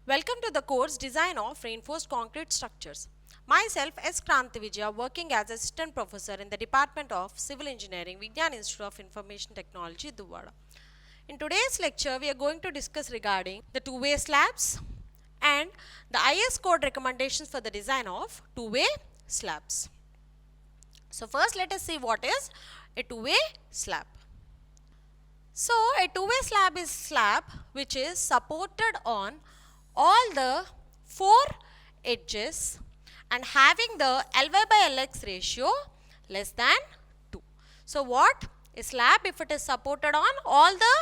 Welcome to the course Design of Reinforced Concrete Structures. Myself S. Kranti Vijaya, working as Assistant Professor in the Department of Civil Engineering, Vigyan Institute of Information Technology, Duvada. In today's lecture, we are going to discuss regarding the two-way slabs and the IS code recommendations for the design of two-way slabs. So first let us see what is a two-way slab. So a two-way slab is slab which is supported on all the four edges and having the Ly by Lx ratio less than 2. So what? A slab if it is supported on all the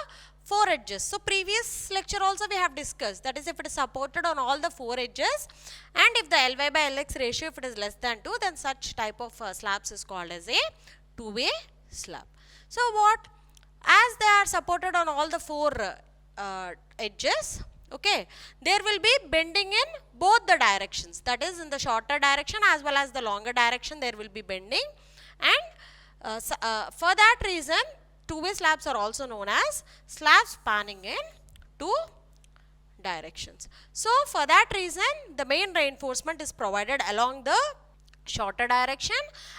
four edges. So previous lecture also we have discussed, that is if it is supported on all the four edges and if the Ly by Lx ratio if it is less than 2, then such type of slabs is called as a two-way slab. So what? As they are supported on all the four edges, okay, there will be bending in both the directions, that is in the shorter direction as well as the longer direction there will be bending, and for that reason two-way slabs are also known as slabs spanning in two directions. So for that reason the main reinforcement is provided along the shorter direction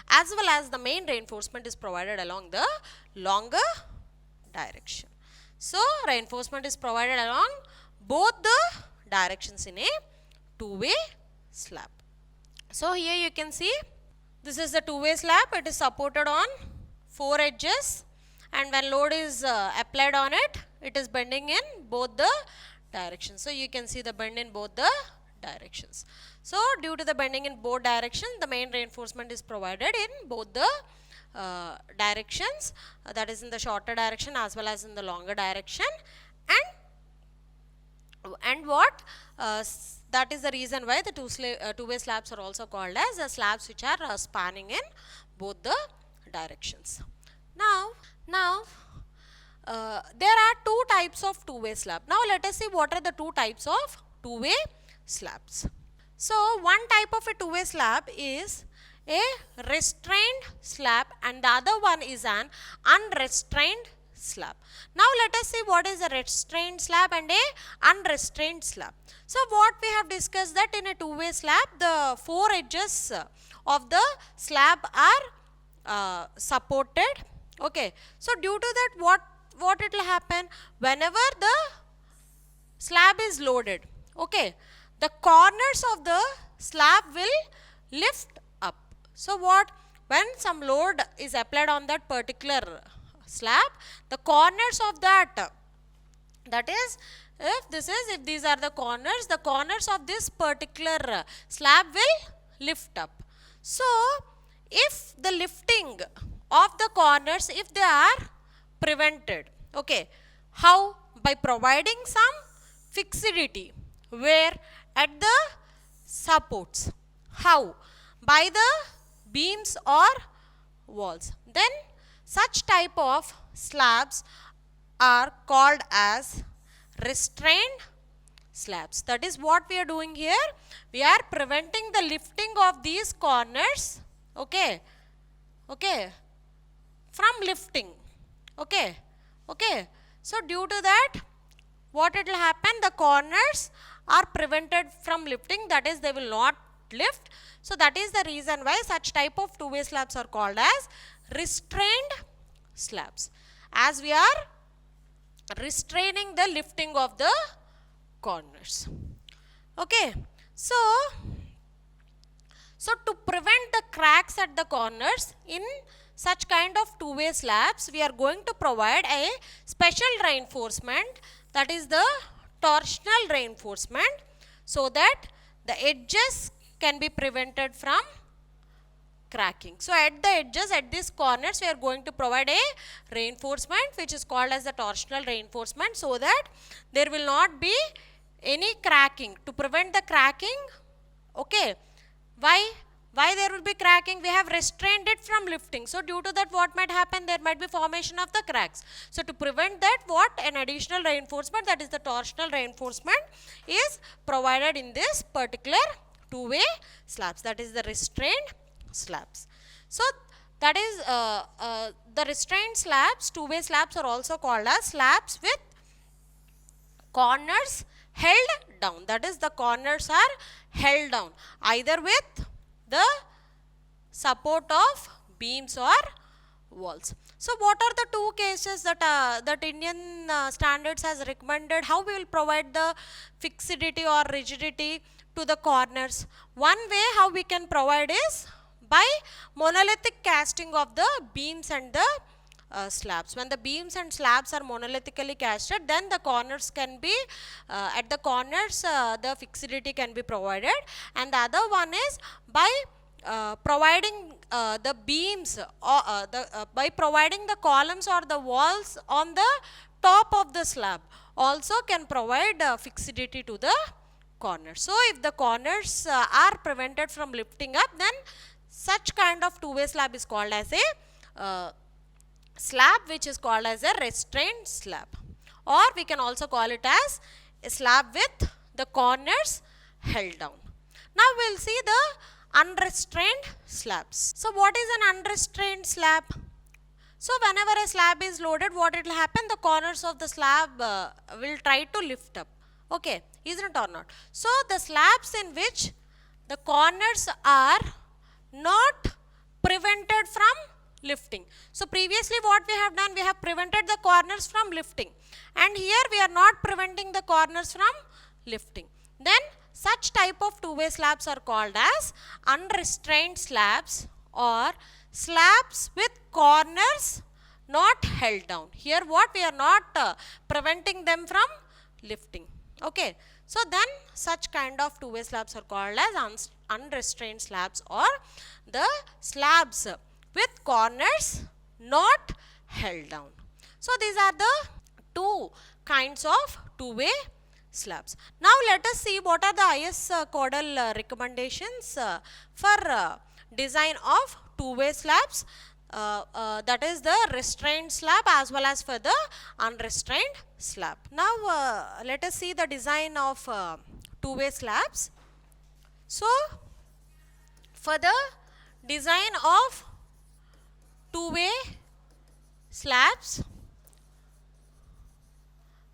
as well as the main reinforcement is provided along the longer direction. So reinforcement is provided along both the directions in a two-way slab. So here you can see this is the two-way slab. It is supported on four edges and when load is applied on it, it is bending in both the directions. So you can see the bend in both the directions. So due to the bending in both directions, the main reinforcement is provided in both the directions, that is in the shorter direction as well as in the longer direction, and what that is the reason why the two-way slabs are also called as slabs which are spanning in both the directions. Now there are two types of two-way slab. Now let us see what are the two types of two-way slabs. So one type of a two-way slab is a restrained slab and the other one is an unrestrained slab. Now let us see what is a restrained slab and a unrestrained slab. So what we have discussed that in a two-way slab the four edges of the slab are supported. Okay. So due to that what it will happen whenever the slab is loaded, okay, the corners of the slab will lift up. So what? When some load is applied on that particular slab, the corners of that is if these are the corners of this particular slab will lift up. So if the lifting of the corners, if they are prevented, okay, how? By providing some fixity where at the supports. How? By the beams or walls. Then such type of slabs are called as restrained slabs. That is what we are doing here. We are preventing the lifting of these corners, okay, from lifting, okay. So due to that what it will happen, the corners are prevented from lifting, that is they will not lift. So that is the reason why such type of two-way slabs are called as restrained slabs, as we are restraining the lifting of the corners. Okay. So to prevent the cracks at the corners in such kind of two-way slabs, we are going to provide a special reinforcement, that is the torsional reinforcement, so that the edges can be prevented from cracking. So at the edges, at these corners, we are going to provide a reinforcement which is called as the torsional reinforcement, so that there will not be any cracking, to prevent the cracking. Okay. Why there will be cracking? We have restrained it from lifting. So due to that what might happen? There might be formation of the cracks. So to prevent that, what? An additional reinforcement, that is the torsional reinforcement, is provided in this particular two-way slabs, that is the restrained slabs. So that is the restrained slabs, two-way slabs are also called as slabs with corners held down. That is, the corners are held down either with the support of beams or walls. So what are the two cases that Indian standards has recommended how we will provide the fixity or rigidity to the corners? One way how we can provide is by monolithic casting of the beams and the slabs. When the beams and slabs are monolithically casted, then the corners can be at the corners the fixity can be provided, and the other one is by providing the beams or by providing the columns or the walls on the top of the slab also can provide fixity to the corners. So if the corners are prevented from lifting up, then such kind of two-way slab is called as a slab which is called as a restrained slab, or we can also call it as a slab with the corners held down. Now we will see the unrestrained slabs. So what is an unrestrained slab? So whenever a slab is loaded, what it will happen? The corners of the slab will try to lift up. Okay, isn't it or not? So the slabs in which the corners are not prevented from lifting. So previously what we have done, we have prevented the corners from lifting, and here we are not preventing the corners from lifting. Then such type of two-way slabs are called as unrestrained slabs or slabs with corners not held down. Here what we are not preventing them from lifting. Okay, so then such kind of two-way slabs are called as unrestrained slabs or the slabs with corners not held down. So these are the two kinds of two-way slabs. Now let us see what are the IS Codal recommendations for design of two-way slabs, that is the restrained slab as well as for the unrestrained slab. Now let us see the design of two-way slabs. So for the design of two-way slabs,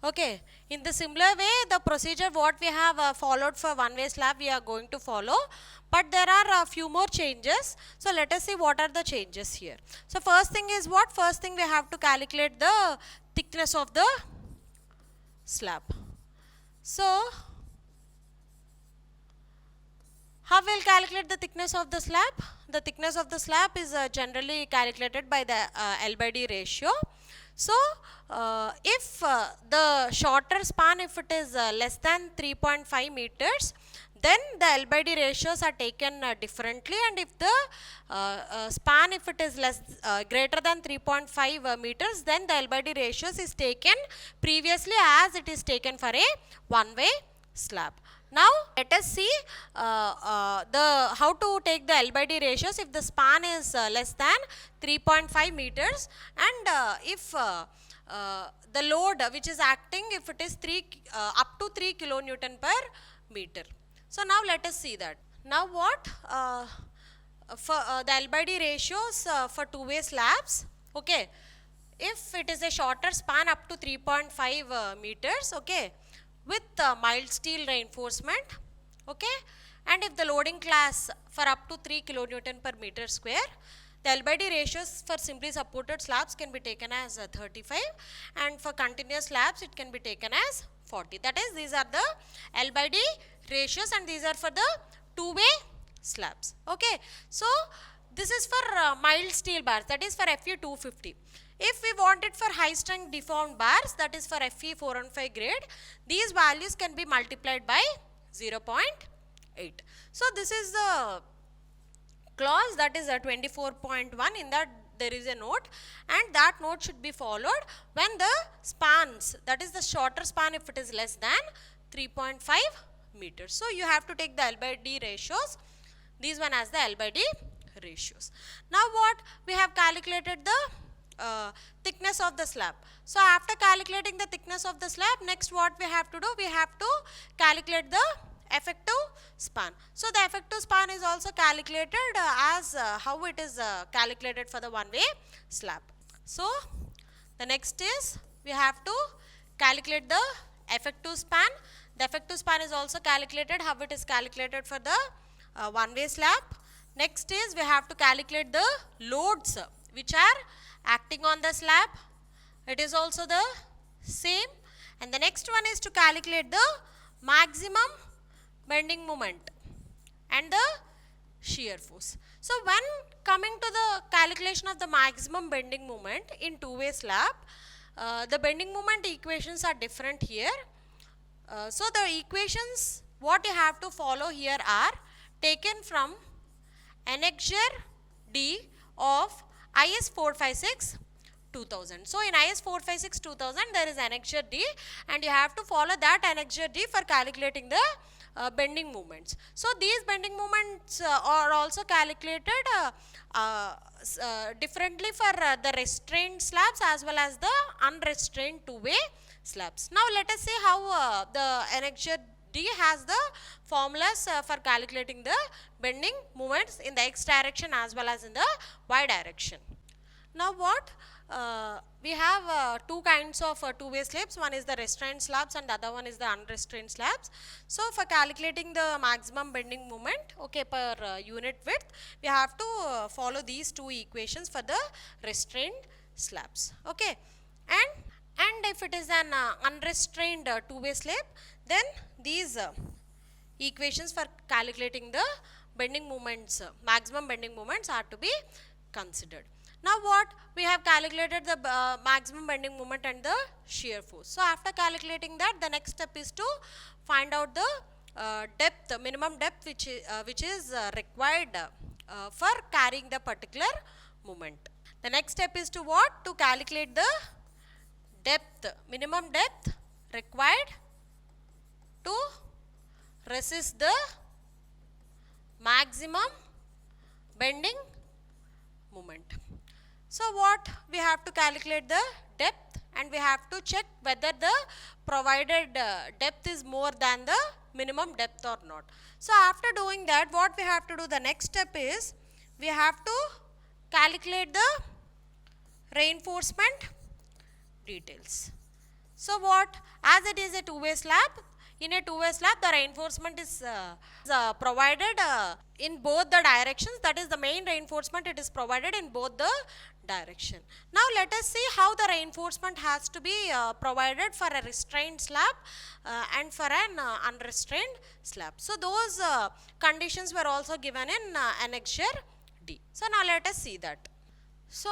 okay, in the similar way the procedure what we have followed for one-way slab we are going to follow, but there are a few more changes. So let us see what are the changes here. So first thing is what? First thing we have to calculate the thickness of the slab. So how we will calculate the thickness of the slab? The thickness of the slab is generally calculated by the L/D ratio. So if the shorter span, if it is less than 3.5 meters, then the L/D ratios are taken differently, and if the span, if it is greater than 3.5 meters, then the L/D ratios is taken previously as it is taken for a one-way slab. Now let us see how to take the L/D ratios if the span is less than 3.5 meters, and if the load which is acting, if it is up to 3 kilonewton per meter. So now let us see that. Now what for the L/D ratios for two-way slabs, okay, if it is a shorter span up to 3.5 meters, okay, with mild steel reinforcement, okay, and if the loading class for up to 3 kilonewton per meter square, the L/D ratios for simply supported slabs can be taken as 35, and for continuous slabs it can be taken as 40. That is, these are the L/D ratios, and these are for the two-way slabs. Okay, so this is for mild steel bars, that is for Fe 250. If we want it for high strength deformed bars, that is for Fe 415 grade, these values can be multiplied by 0.8. So this is the clause, that is 24.1. in that there is a note, and that note should be followed when the spans, that is the shorter span, if it is less than 3.5 meters. So you have to take the L/D ratios, these one as the L/D ratios. Now what? We have calculated the thickness of the slab. So after calculating the thickness of the slab, next what we have to do? We have to calculate the effective span. So the effective span is also calculated as how it is calculated for the one-way slab. So the next is we have to calculate the effective span. The effective span is also calculated. How it is calculated for the one-way slab. Next is we have to calculate the loads which are acting on the slab. It is also the same. And the next one is to calculate the maximum bending moment and the shear force. So when coming to the calculation of the maximum bending moment in two-way slab, the bending moment equations are different here. So the equations what you have to follow here are taken from Annexure D of IS 456 2000. So in IS 456 2000 there is Annexure D, and you have to follow that Annexure D for calculating the bending moments. So these bending moments are also calculated differently for the restrained slabs as well as the unrestrained two-way slabs. Now let us see how the Annexure D has the formulas for calculating the bending moments in the x direction as well as in the y direction. Now what? We have two kinds of two-way slabs. One is the restrained slabs and the other one is the unrestrained slabs. So for calculating the maximum bending moment, okay, per unit width, we have to follow these two equations for the restrained slabs. Okay, and if it is an unrestrained two-way slab, then these equations for calculating the bending moments, maximum bending moments are to be considered. Now what? We have calculated the maximum bending moment and the shear force. So after calculating that, the next step is to find out the depth, minimum depth which is required for carrying the particular moment. The next step is to what? To calculate the depth, minimum depth required to resist the maximum bending moment. So what? We have to calculate the depth and we have to check whether the provided depth is more than the minimum depth or not. So after doing that, what we have to do, the next step is we have to calculate the reinforcement details. So what? As it is a two-way slab, in a two-way slab the reinforcement is provided in both the directions. That is the main reinforcement, it is provided in both the direction. Now let us see how the reinforcement has to be provided for a restrained slab and for an unrestrained slab. So those conditions were also given in Annexure D. So now let us see that. So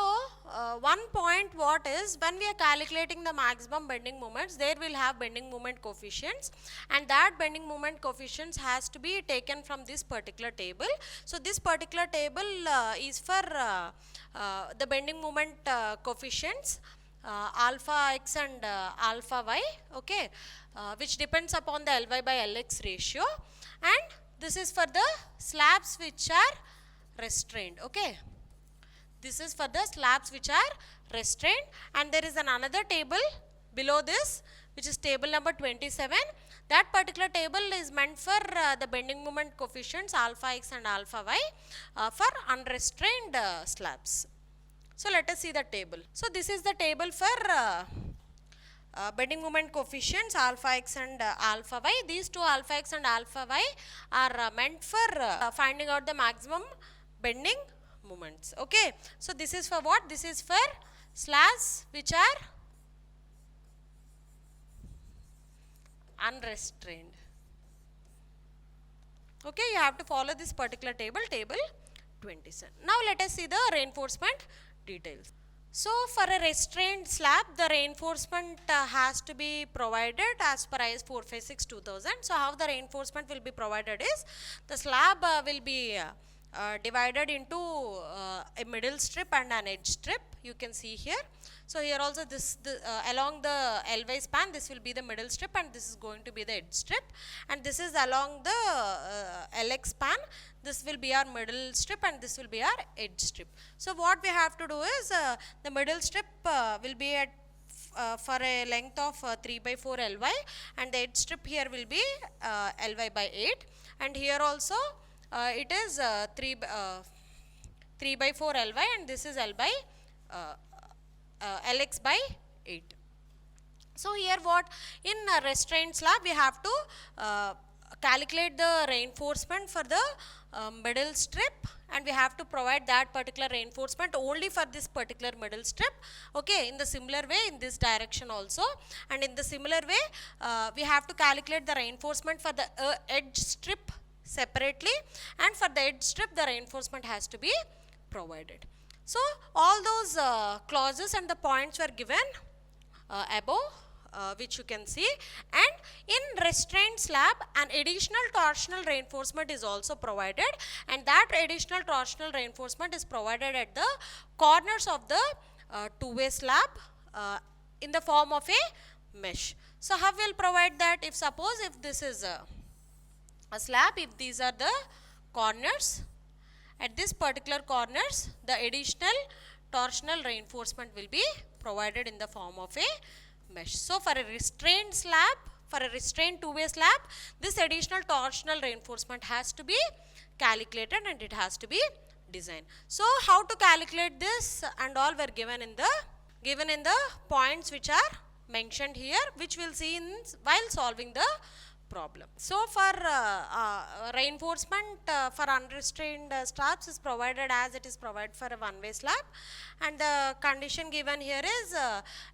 one point what is, when we are calculating the maximum bending moments, there will have bending moment coefficients, and that bending moment coefficients has to be taken from this particular table. So this particular table is for the bending moment coefficients alpha x and alpha y, okay, which depends upon the Ly by Lx ratio, and this is for the slabs which are restrained, okay. This is for the slabs which are restrained, and there is another table below this which is table number 27. That particular table is meant for the bending moment coefficients alpha x and alpha y for unrestrained slabs. So let us see the table. So this is the table for bending moment coefficients alpha x and alpha y. These two alpha x and alpha y are meant for finding out the maximum bending moments, okay. So this is for what? This is for slabs which are unrestrained, okay. You have to follow this particular table, table 27. Now let us see the reinforcement details. So for a restrained slab, the reinforcement has to be provided as per IS 456 2000. So how the reinforcement will be provided is, the slab will be divided into a middle strip and an edge strip, you can see here. So here also this along the Ly span, this will be the middle strip and this is going to be the edge strip, and this is along the Lx span, this will be our middle strip and this will be our edge strip. So what we have to do is, the middle strip will be at for a length of 3 by 4 Ly, and the edge strip here will be Ly by 8, and here also it is 3 by 4 Ly, and this is L by Lx by 8. So here what, in restraint slab we have to calculate the reinforcement for the middle strip, and we have to provide that particular reinforcement only for this particular middle strip. Okay, in the similar way in this direction also, and in the similar way we have to calculate the reinforcement for the edge strip separately, and for the edge strip the reinforcement has to be provided. So all those clauses and the points were given above, which you can see, and in restraint slab an additional torsional reinforcement is also provided, and that additional torsional reinforcement is provided at the corners of the two-way slab in the form of a mesh. So how we will provide that? If suppose if this is a slab, if these are the corners, at this particular corners the additional torsional reinforcement will be provided in the form of a mesh. So for a restrained slab, for a restrained two-way slab, this additional torsional reinforcement has to be calculated and it has to be designed. So how to calculate this and all were given in the points which are mentioned here, which we will see in while solving the problem. So for reinforcement for unrestrained slabs is provided as it is provided for a one-way slab, and the condition given here is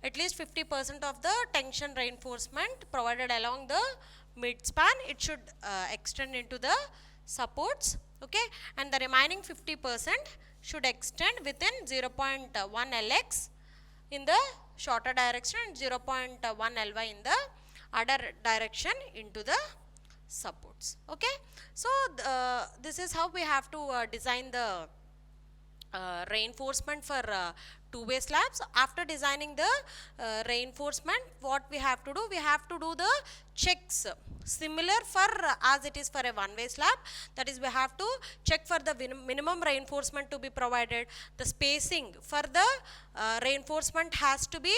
at least 50% of the tension reinforcement provided along the mid span, it should extend into the supports, okay, and the remaining 50% should extend within 0.1 Lx in the shorter direction and 0.1 Ly in the other direction into the supports. Okay, so this is how we have to design the reinforcement for two-way slabs. After designing the reinforcement, what we have to do? We have to do the checks similar for as it is for a one-way slab. That is, we have to check for the minimum reinforcement to be provided. The spacing for the reinforcement has to be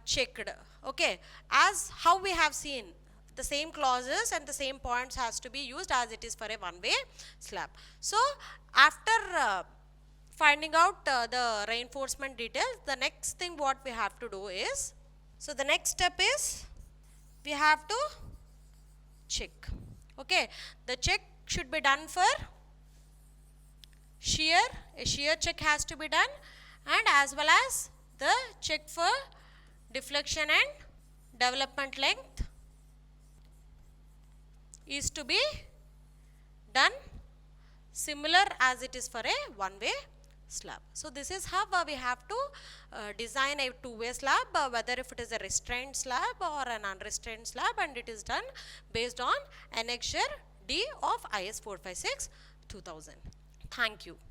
checked. Okay, as how we have seen, the same clauses and the same points has to be used as it is for a one-way slab. So after finding out the reinforcement details, the next thing what we have to do is, so the next step is we have to check. Okay, the check should be done for shear, a shear check has to be done, and as well as the check for deflection and development length is to be done similar as it is for a one-way slab. So this is how we have to design a two-way slab, whether if it is a restrained slab or an unrestrained slab, and it is done based on Annexure D of IS 456 2000. Thank you.